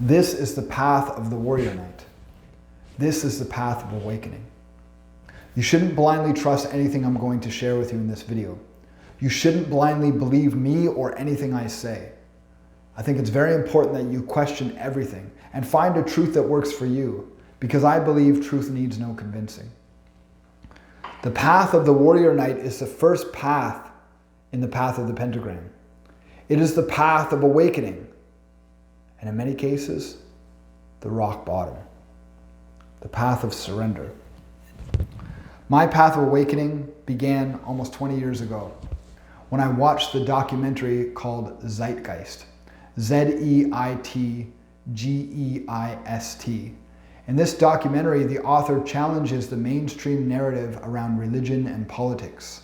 This is the path of the warrior knight. This is the path of awakening. You shouldn't blindly trust anything I'm going to share with you in this video. You shouldn't blindly believe me or anything I say. I think it's very important that you question everything and find a truth that works for you, because I believe truth needs no convincing. The path of the warrior knight is the first path in the path of the pentagram. It is the path of awakening, and in many cases, the rock bottom. The path of surrender. My path of awakening began almost 20 years ago when I watched the documentary called Zeitgeist. Zeitgeist. In this documentary, the author challenges the mainstream narrative around religion and politics.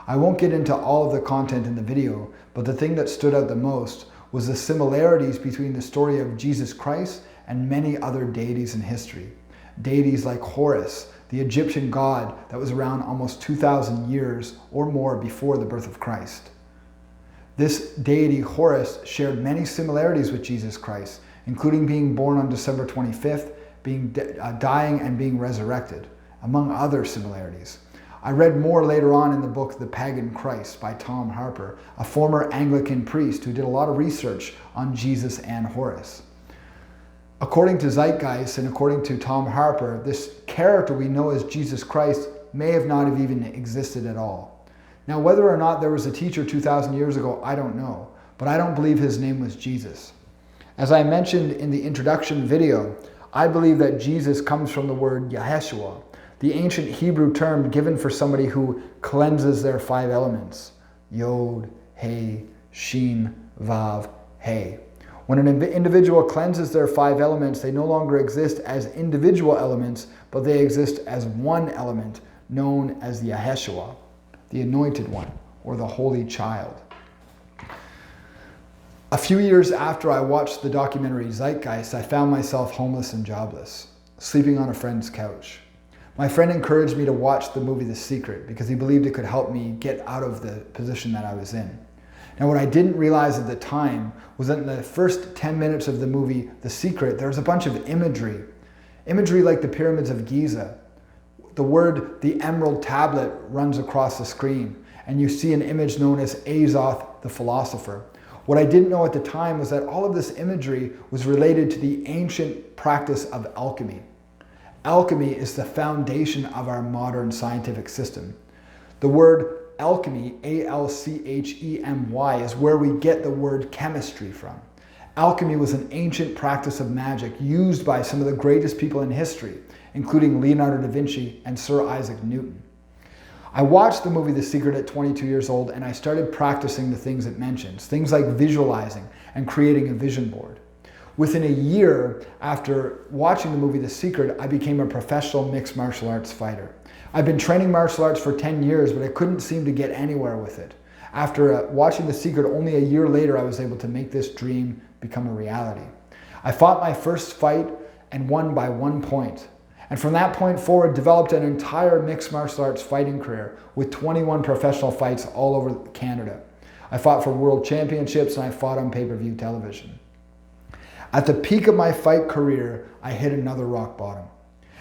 I won't get into all of the content in the video, but the thing that stood out the most was the similarities between the story of Jesus Christ and many other deities in history. Deities like Horus, the Egyptian god that was around almost 2,000 years or more before the birth of Christ. This deity, Horus, shared many similarities with Jesus Christ, including being born on December 25th, dying and being resurrected, among other similarities. I read more later on in the book The Pagan Christ by Tom Harper, a former Anglican priest who did a lot of research on Jesus and Horus. According to Zeitgeist and according to Tom Harper, this character we know as Jesus Christ may have not have even existed at all. Now, whether or not there was a teacher 2,000 years ago, I don't know, but I don't believe his name was Jesus. As I mentioned in the introduction video, I believe that Jesus comes from the word Yaheshua, the ancient Hebrew term given for somebody who cleanses their 5 elements: Yod, He, Shin, Vav, He. When an individual cleanses their 5 elements, they no longer exist as individual elements, but they exist as one element known as the Yaheshua, the Anointed One, or the Holy Child. A few years after I watched the documentary Zeitgeist, I found myself homeless and jobless, sleeping on a friend's couch. My friend encouraged me to watch the movie The Secret because he believed it could help me get out of the position that I was in. Now, what I didn't realize at the time was that in the first 10 minutes of the movie The Secret, there was a bunch of imagery. Imagery like the pyramids of Giza. The word, the emerald tablet, runs across the screen, and you see an image known as Azoth the philosopher. What I didn't know at the time was that all of this imagery was related to the ancient practice of alchemy. Alchemy is the foundation of our modern scientific system. The word alchemy, A-L-C-H-E-M-Y, is where we get the word chemistry from. Alchemy was an ancient practice of magic used by some of the greatest people in history, including Leonardo da Vinci and Sir Isaac Newton. I watched the movie The Secret at 22 years old, and I started practicing the things it mentions, things like visualizing and creating a vision board. Within a year after watching the movie The Secret, I became a professional mixed martial arts fighter. I've been training martial arts for 10 years, but I couldn't seem to get anywhere with it. After watching The Secret, only a year later, I was able to make this dream become a reality. I fought my first fight and won by 1 point. And from that point forward, developed an entire mixed martial arts fighting career with 21 professional fights all over Canada. I fought for world championships and I fought on pay-per-view television. At the peak of my fight career, I hit another rock bottom.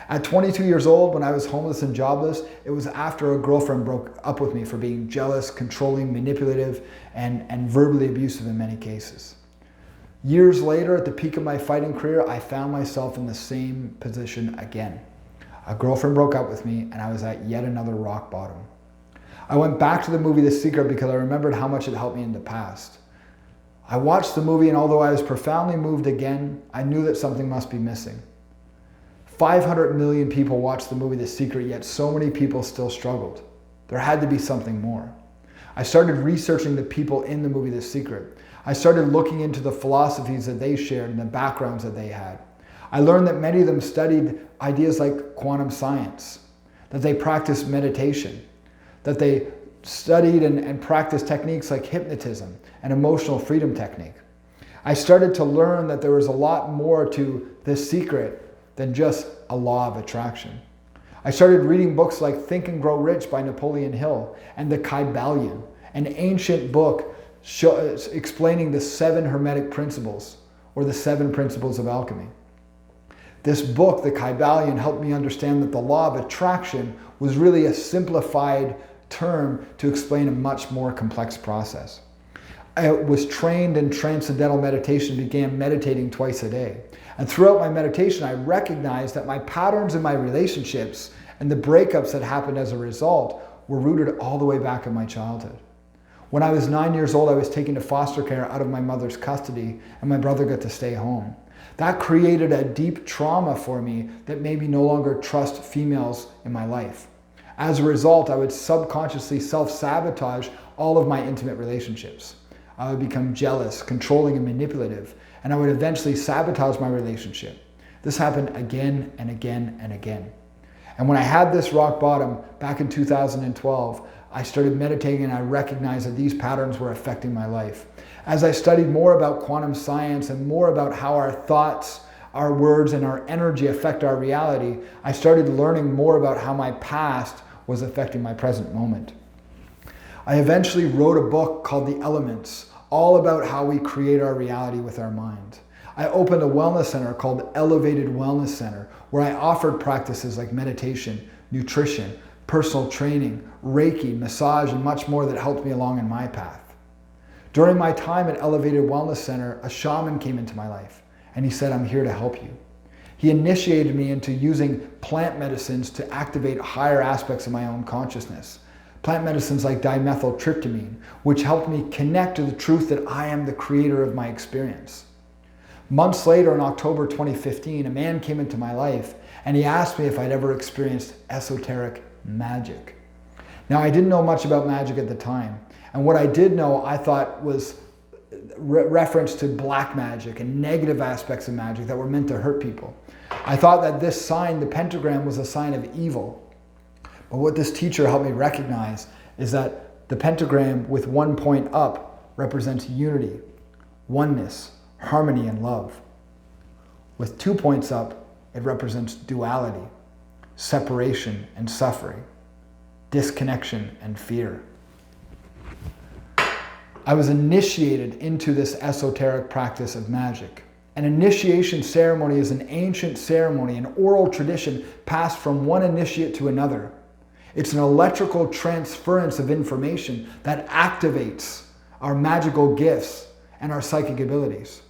At 22 years old, when I was homeless and jobless, it was after a girlfriend broke up with me for being jealous, controlling, manipulative, and verbally abusive in many cases. Years later, at the peak of my fighting career, I found myself in the same position again. A girlfriend broke up with me and I was at yet another rock bottom. I went back to the movie The Secret because I remembered how much it helped me in the past. I watched the movie, and although I was profoundly moved again, I knew that something must be missing. 500 million people watched the movie The Secret, yet so many people still struggled. There had to be something more. I started researching the people in the movie The Secret. I started looking into the philosophies that they shared and the backgrounds that they had. I learned that many of them studied ideas like quantum science, that they practiced meditation, that they studied and practiced techniques like hypnotism and emotional freedom technique. I started to learn that there was a lot more to this secret than just a law of attraction. I started reading books like Think and Grow Rich by Napoleon Hill and The Kybalion, an ancient book explaining the 7 Hermetic principles, or the 7 Principles of Alchemy. This book, The Kybalion, helped me understand that the law of attraction was really a simplified term to explain a much more complex process. I was trained in transcendental meditation, began meditating twice a day. And throughout my meditation, I recognized that my patterns in my relationships and the breakups that happened as a result were rooted all the way back in my childhood. When I was 9 years old, I was taken to foster care out of my mother's custody, and my brother got to stay home. That created a deep trauma for me that made me no longer trust females in my life. As a result, I would subconsciously self-sabotage all of my intimate relationships. I would become jealous, controlling, and manipulative, and I would eventually sabotage my relationship. This happened again and again and again. And when I had this rock bottom back in 2012, I started meditating and I recognized that these patterns were affecting my life. As I studied more about quantum science and more about how our thoughts, our words, and our energy affect our reality, I started learning more about how my past was affecting my present moment. I eventually wrote a book called The Elements, all about how we create our reality with our mind. I opened a wellness center called Elevated Wellness Center, where I offered practices like meditation, nutrition, personal training, Reiki, massage, and much more that helped me along in my path. During my time at Elevated Wellness Center, a shaman came into my life, and he said, "I'm here to help you." He initiated me into using plant medicines to activate higher aspects of my own consciousness. Plant medicines like dimethyltryptamine, which helped me connect to the truth that I am the creator of my experience. Months later, in October 2015, a man came into my life and he asked me if I'd ever experienced esoteric magic. Now, I didn't know much about magic at the time, and what I did know I thought was reference to black magic and negative aspects of magic that were meant to hurt people. I thought that this sign, the pentagram, was a sign of evil. But what this teacher helped me recognize is that the pentagram with 1 point up represents unity, oneness, harmony, and love. With 2 points up, it represents duality, separation and suffering, disconnection and fear. I was initiated into this esoteric practice of magic. An initiation ceremony is an ancient ceremony, an oral tradition passed from one initiate to another. It's an electrical transference of information that activates our magical gifts and our psychic abilities.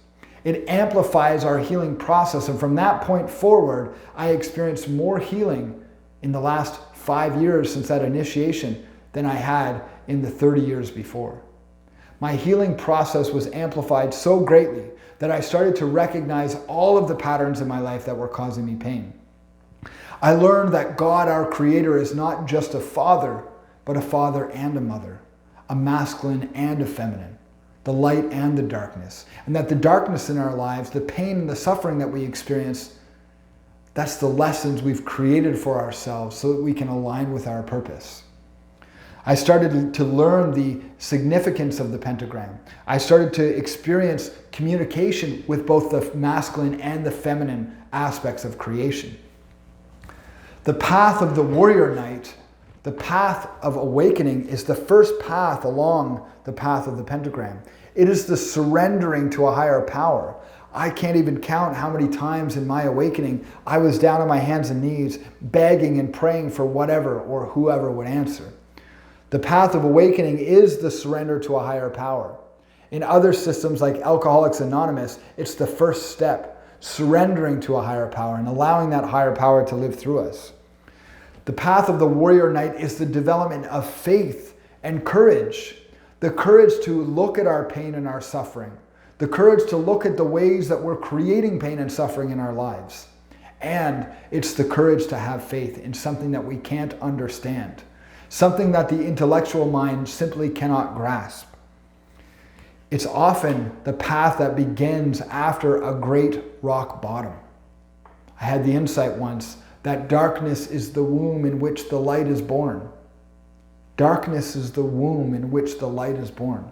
It amplifies our healing process, and from that point forward, I experienced more healing in the last 5 years since that initiation than I had in the 30 years before. My healing process was amplified so greatly that I started to recognize all of the patterns in my life that were causing me pain. I learned that God, our Creator, is not just a father, but a father and a mother, a masculine and a feminine, the light and the darkness, and that the darkness in our lives, the pain and the suffering that we experience, that's the lessons we've created for ourselves so that we can align with our purpose. I started to learn the significance of the pentagram. I started to experience communication with both the masculine and the feminine aspects of creation. The path of the warrior knight, the path of awakening, is the first path along the path of the pentagram. It is the surrendering to a higher power. I can't even count how many times in my awakening I was down on my hands and knees, begging and praying for whatever or whoever would answer. The path of awakening is the surrender to a higher power. In other systems like Alcoholics Anonymous, it's the first step, surrendering to a higher power and allowing that higher power to live through us. The path of the warrior knight is the development of faith and courage. The courage to look at our pain and our suffering. The courage to look at the ways that we're creating pain and suffering in our lives. And it's the courage to have faith in something that we can't understand. Something that the intellectual mind simply cannot grasp. It's often the path that begins after a great rock bottom. I had the insight once that darkness is the womb in which the light is born. Darkness is the womb in which the light is born.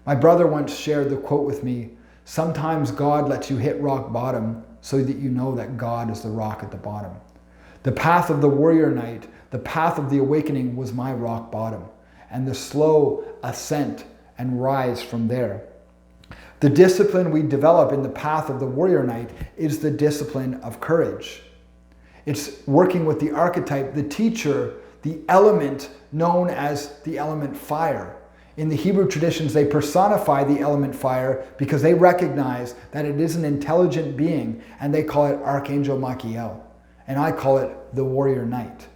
My brother once shared the quote with me, "Sometimes God lets you hit rock bottom so that you know that God is the rock at the bottom." The path of the warrior knight, the path of the awakening, was my rock bottom, and the slow ascent and rise from there. The discipline we develop in the path of the warrior knight is the discipline of courage. It's working with the archetype, the teacher, the element known as the element fire. In the Hebrew traditions, they personify the element fire because they recognize that it is an intelligent being, and they call it Archangel Michael. And I call it the warrior knight.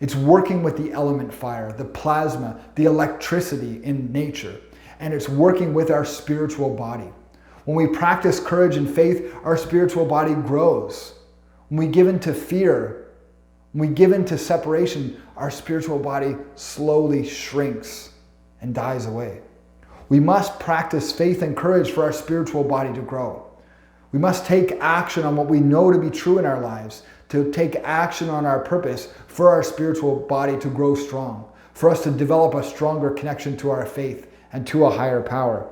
It's working with the element fire, the plasma, the electricity in nature. And it's working with our spiritual body. When we practice courage and faith, our spiritual body grows. When we give into fear, when we give into separation, our spiritual body slowly shrinks and dies away. We must practice faith and courage for our spiritual body to grow. We must take action on what we know to be true in our lives, to take action on our purpose for our spiritual body to grow strong, for us to develop a stronger connection to our faith and to a higher power.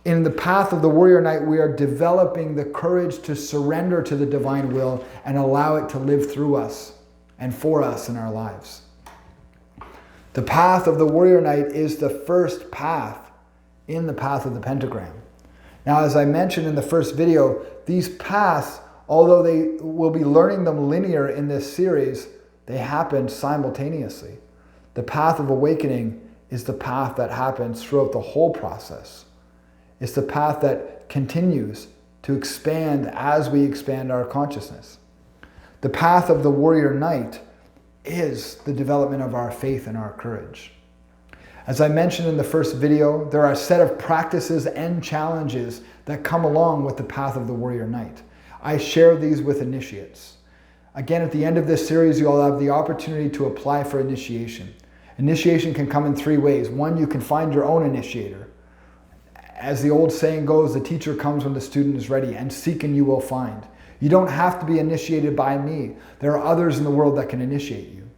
In the path of the warrior knight, we are developing the courage to surrender to the divine will and allow it to live through us and for us in our lives. The path of the warrior knight is the first path in the path of the pentagram. Now, as I mentioned in the first video, these paths, although they will be learning them linear in this series, they happen simultaneously. The path of awakening is the path that happens throughout the whole process. It's the path that continues to expand as we expand our consciousness. The path of the warrior knight is the development of our faith and our courage. As I mentioned in the first video, there are a set of practices and challenges that come along with the path of the warrior knight. I share these with initiates. Again, at the end of this series, you'll have the opportunity to apply for initiation. Initiation can come in three ways. One, you can find your own initiator. As the old saying goes, the teacher comes when the student is ready, and seek and you will find. You don't have to be initiated by me. There are others in the world that can initiate you.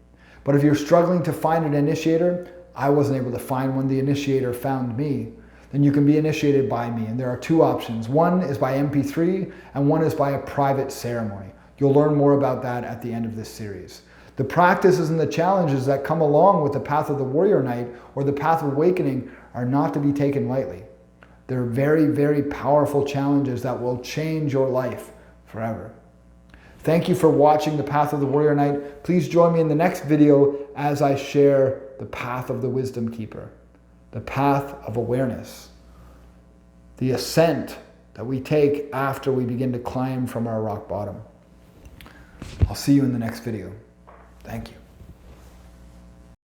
But if you're struggling to find an initiator, I wasn't able to find one, the initiator found me, then you can be initiated by me. And there are two options. One is by MP3 and one is by a private ceremony. You'll learn more about that at the end of this series. The practices and the challenges that come along with the path of the warrior knight or the path of awakening are not to be taken lightly. They're very, very powerful challenges that will change your life forever. Thank you for watching the path of the warrior knight. Please join me in the next video as I share the path of the wisdom keeper, the path of awareness, the ascent that we take after we begin to climb from our rock bottom. I'll see you in the next video. Thank you.